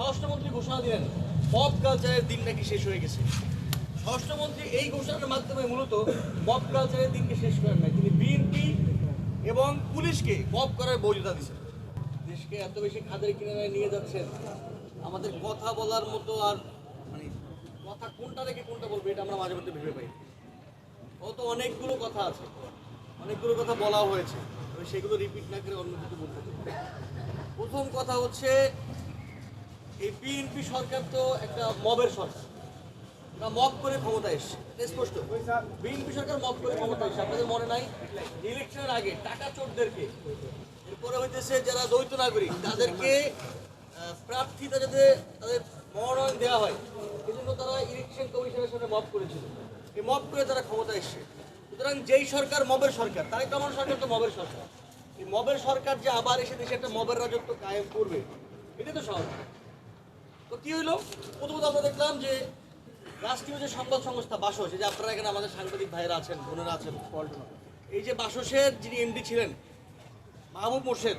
স্বরাষ্ট্রমন্ত্রী ঘোষণা দিলেন মব কালচারের দিন নাকি শেষ হয়ে গেছে। স্বরাষ্ট্রমন্ত্রী এই ঘোষণার মাধ্যমে মূলত মব কালচারের দিনকে শেষ করেন নাই, তিনি বিএনপি এবং পুলিশকে মব করার বৈধতা দিচ্ছেন। দেশকে এত বেশি খাদের কিনারায় নিয়ে যাচ্ছেন, আমাদের কথা বলার মতো আর মানে কথা কোনটা রেখে কোনটা বলবো এটা আমরা মাঝে মধ্যে ভেবে পাই। তো অনেকগুলো কথা আছে, অনেকগুলো কথা বলা হয়েছে, তবে সেগুলো রিপিট না করে অন্য কিছু বলতে চাই। প্রথম কথা হচ্ছে এই বিএনপি সরকার তো একটা মবের সরকার, ওরা মব করে ক্ষমতা এসছে, স্পষ্ট। বিএনপি সরকার মব করে ক্ষমতা এসছে। আপনাদের মনে নাই ইলেকশনের আগে টাকা চোরদেরকে, এরপরে হইতেছে যারা দ্বৈত নাগরিক তাদেরকে প্রার্থীতা যাতে তাদের মনোনয়ন দেওয়া হয়, এই জন্য তারা ইলেকশন কমিশনের সাথে মব করেছিল। এই মব করে তারা ক্ষমতা এসছে। সুতরাং যেই সরকার মবের সরকার, তারেক রহমান সরকার তো মবের সরকার, এই মবের সরকার যে আবার এসে দেশে একটা মবের রাজত্ব কায়েম করবে, এটাই তো স্বাভাবিক। তো কি হইলো, প্রথমত আমরা দেখলাম যে রাষ্ট্রীয় যে সংবাদ সংস্থা বাসস, যে আপনারা এখানে আমাদের সাংবাদিক ভাইয়েরা আছেন, বোনেরা আছেন, এই যে বাসসের যিনি এমডি ছিলেন মাহবুব মোর্শেদ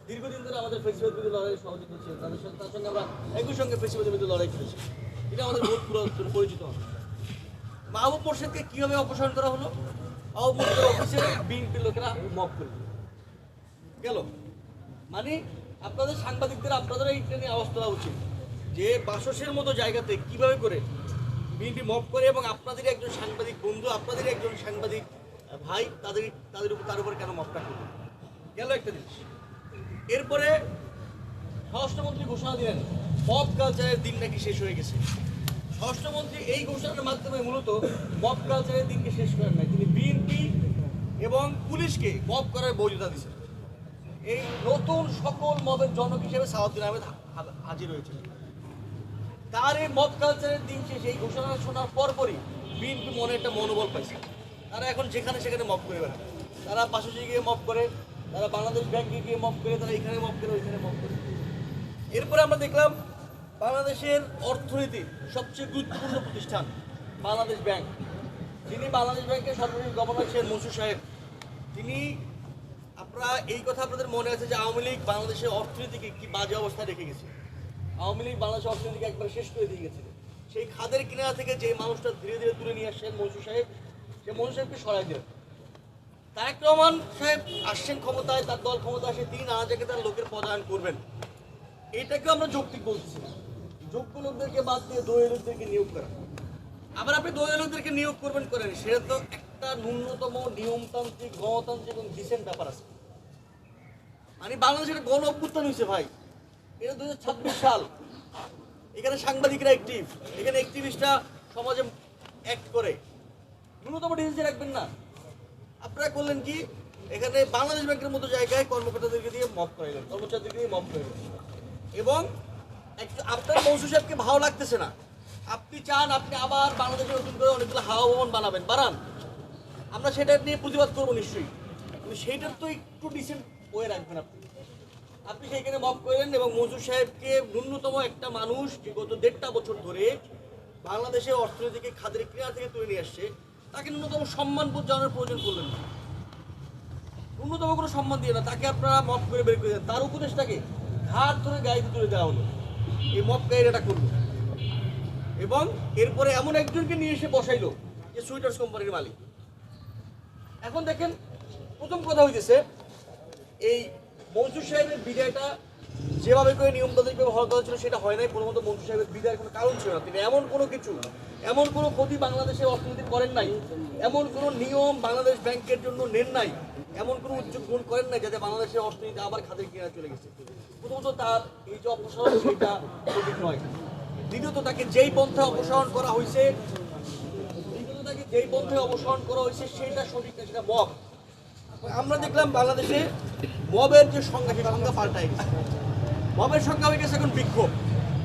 দীর্ঘদিন ধরে আমাদের ফেসিবাদ বিরোধী লড়াইয়ের সহযোগী ছিলেন, তার সঙ্গে আমরা একই সঙ্গে ফেসিবাদের বিরুদ্ধে লড়াই করেছি, এটা আমাদের বহুত পুরাতন পরিচিত হবে। মাহবুব মোর্শেদকে কীভাবে অপসারণ করা হলো? মাহবুব মোর্শেদের অফিসে বিএনপির লোকেরা মব করে গেল। মানে আপনাদের সাংবাদিকদের আপনাদের এইটা নিয়ে আওয়াজ তোলা উচিত যে বাসসের মতো জায়গাতে কিভাবে করে বিএনপি মব করে, এবং আপনাদের একজন সাংবাদিক বন্ধু, আপনাদের একজন সাংবাদিক ভাই তার উপর কেন মবটা করবে গেল একটা জিনিস। এরপরে স্বরাষ্ট্রমন্ত্রী ঘোষণা দিলেন মব কালচারের দিন নাকি শেষ হয়ে গেছে। স্বরাষ্ট্রমন্ত্রী এই ঘোষণার মাধ্যমে মূলত মব কালচারের দিনকে শেষ করেন নাই, তিনি বিএনপি এবং পুলিশকে মব করার বৈধতা দিচ্ছেন। এই নতুন সকল মবের জনক হিসেবে সালাউদ্দিন আহমেদ হাজির হয়েছিল। তার এই মব কালচারের দিন শেষে এই ঘোষণা শোনার পরপরই বিএনপি মনে একটা মনোবল পাইছে। তারা এখন যেখানে সেখানে মব করে বেড়ায়, তারা বাসসে গিয়ে মব করে, তারা বাংলাদেশ ব্যাংকে গিয়ে মব করে, তারা এখানে মব করে, ওইখানে মব করে। এরপরে আমরা দেখলাম বাংলাদেশের অর্থনীতির সবচেয়ে গুরুত্বপূর্ণ প্রতিষ্ঠান বাংলাদেশ ব্যাংক, যিনি বাংলাদেশ ব্যাংকের সর্বশেষ গভর্নর ছিলেন মনসুর সাহেব, তিনি এই কথা আপনাদের মনে আছে যে আওয়ামী লীগ বাংলাদেশের অর্থনীতিকে কি বাজে অবস্থায় রেখে গেছে। আওয়ামী লীগ বাংলাদেশের অর্থনীতিকে একবার শেষ করে দিয়ে গেছে। সেই খাদের কিনারা থেকে যে মানুষটা ধীরে ধীরে তুলে নিয়ে আসছেন মনসুর সাহেব, সে মনসুর সাহেবকে সরাই দিলেন। তারেক রহমান সাহেব আসছেন ক্ষমতায়, তার দল ক্ষমতা আসে, তিনি নানা জায়গায় তার লোকের পদায়ন করবেন, এটাকে আমরা যৌক্তিক বলতেছি। যোগ্য লোকদেরকে বাদ দিয়ে দলীয় লোকদেরকে নিয়োগ করা, আবার আপনি দলীয় লোকদেরকে নিয়োগ করবেন করেন, সেটা তো একটা ন্যূনতম নিয়মতান্ত্রিক, গণতান্ত্রিক এবং ডিসেন্ট ব্যাপার আছে। মানে বাংলাদেশের গণ অভ্যুত্থান হয়েছে ভাই, এটা 2026 সাল, এখানে সাংবাদিকরা অ্যাক্টিভ, এখানে অ্যাক্টিভিস্টরা সমাজে অ্যাক্ট করে, ন্যূনতম ডিসেন্সি রাখবেন না। আপনারা করলেন কি, এখানে বাংলাদেশ ব্যাংকের মতো জায়গায় কর্মকর্তাদেরকে দিয়ে মব করাইলেন, কর্মচারীদেরকে দিয়ে মব করাইলেন, এবং আপনার মনসুর সাহেবকে ভালো লাগতেছে না, আপনি চান আপনি আবার বাংলাদেশে নতুন করে অনেকগুলো হাওয়া ভবন বানাবেন, বানান, আমরা সেটা নিয়ে প্রতিবাদ করবো নিশ্চয়ই, কিন্তু সেইটার তো একটু ডিসেন্ট ওয়ে রাখবেন। আপনি সেইখানে মব করলেন, এবং মনসুর সাহেবকে ন্যূনতম একটা মানুষ যে গত 1.5 বছর ধরে বাংলাদেশের অর্থনীতিকে খাদের কিনারা থেকে তুলে নিয়ে আসছে, তাকে ন্যূনতম সম্মানবোধ জানানোর প্রয়োজন করলেন না, ন্যূনতম কোনো সম্মান দিয়ে না, তাকে আপনারা মব করে বের করে দেন। তার উপদেশটাকে ঘাট ধরে গাড়িতে তুলে দেওয়া হলো, এই মব গাড়িটা করলো, এবং এরপরে এমন একজনকে নিয়ে এসে বসাইলো যে সুইটার্স কোম্পানির মালিক। এখন দেখেন, প্রথম কথা হইতেছে এই মনসুর সাহেবের বিদায়টা যেভাবে করে নিয়মতান্ত্রিকভাবে হওয়ার কথা ছিল সেটা হয় নাই। প্রথমত মনসুর সাহেবের বিদায়ের কোনো কারণ ছিল না, তিনি এমন কোনো কিছু, এমন কোনো ক্ষতি বাংলাদেশের অর্থনীতি করেন নাই, এমন কোনো নিয়ম বাংলাদেশ ব্যাংকের জন্য নেন নাই, এমন কোনো উদ্যোগ গ্রহণ করেন নাই যাতে বাংলাদেশের অর্থনীতি আবার খাদের কিনারে চলে গেছে। প্রথমত তার এই যে অপসারণ সেটা সঠিক নয়। দ্বিতীয়ত তাকে যেই পন্থায় অপসারণ করা হয়েছে, সেটা সঠিক না, সেটা মব। আমরা দেখলাম বাংলাদেশে মবের যে সংজ্ঞা, সেই সংজ্ঞা পাল্টায় গেছে। মবের সংজ্ঞা হয়ে গেছে এখন বিক্ষোভ,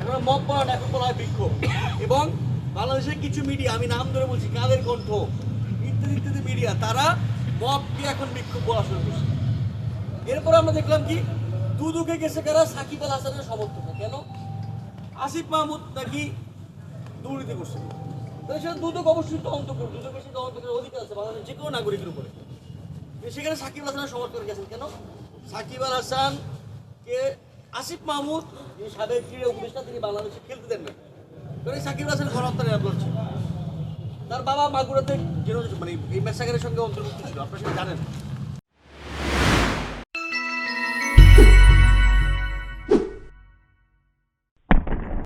এখন মব বলা না, এখন বলা হয় বিক্ষোভ। এবং বাংলাদেশের কিছু মিডিয়া, আমি নাম ধরে বলছি, কাদের কণ্ঠ ইত্যাদি ইত্যাদি মিডিয়া, তারা মবকে এখন বিক্ষোভ বলা শুরু করছে। এরপরে আমরা দেখলাম কি দুদুকে গেছে কারা, সাকিব আল হাসানের সমর্থক। কেন? আসিফ মাহমুদ নাকি দুর্নীতি করছে, তাহলে সেটা দুদক অবশ্যই তদন্ত করবে, দুদকের সেই তদন্ত করার অধিকার আছে বাংলাদেশের যে কোনো নাগরিকের উপরে। সেখানে সাকিব আল হাসানের সমর্থন গেছেন কেন? সাকিব আল হাসানকে আসিফ মাহমুদ যিনি সাবেক ক্রীড়া উপদেষ্টা, তিনি বাংলাদেশে খেলতে দেন না, কারণ এই সাকিব হাসান গণহত্যার অ্যাপ্রোচ ছিল। তার বাবা মাগুরাতে মানে এই মেসাগের সঙ্গে অন্তর্ভুক্ত ছিল, আপনারা সেটা জানেন।